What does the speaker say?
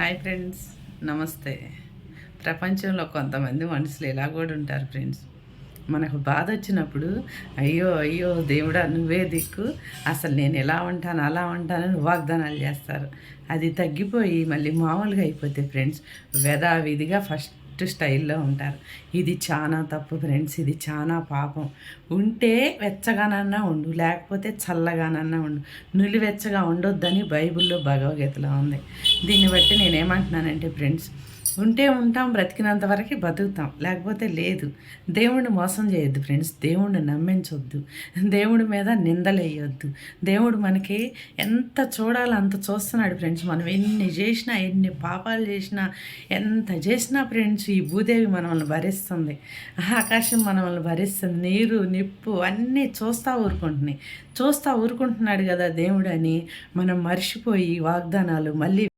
Hi friends, నమస్తే. ప్రపంచంలో కొంతమంది మనుషులు ఇలా కూడా ఉంటారు ఫ్రెండ్స్. మనకు బాధ వచ్చినప్పుడు అయ్యో అయ్యో దేవుడా నువ్వే దిక్కు, అసలు నేను ఎలా ఉంటాను అలా ఉంటానని వాగ్దానాలు చేస్తారు. అది తగ్గిపోయి మళ్ళీ మామూలుగా అయిపోతే ఫ్రెండ్స్ యథావిధిగా ఫస్ట్ స్టైల్లో ఉంటారు. ఇది చాలా తప్పు ఫ్రెండ్స్, ఇది చాలా పాపం. ఉంటే వెచ్చగానన్నా ఉండు, లేకపోతే చల్లగానన్నా ఉండు. నులివెచ్చగా ఉండొద్దని బైబిల్లో భగవద్గీతలో ఉంది. దీన్ని బట్టి నేనేమంటున్నానంటే ఫ్రెండ్స్, ఉంటే ఉంటాం, బ్రతికినంత వరకు బతుకుతాం, లేకపోతే లేదు. దేవుణ్ణి మోసం చేయొద్దు ఫ్రెండ్స్, దేవుణ్ణి నమ్మించొద్దు, దేవుడి మీద నిందలేయొద్దు. దేవుడు మనకి ఎంత చూడాలో అంత చూస్తున్నాడు ఫ్రెండ్స్. మనం ఎన్ని చేసినా, ఎన్ని పాపాలు చేసినా, ఎంత చేసినా ఫ్రెండ్స్, ఈ భూదేవి మనల్ని భరిస్తుంది, ఆకాశం మనల్ని భరిస్తుంది, నీరు నిప్పు అన్నీ చూస్తూ ఊరుకుంటున్నాడు కదా దేవుడు అని మనం మర్చిపోయి వాగ్దానాలు మళ్ళీ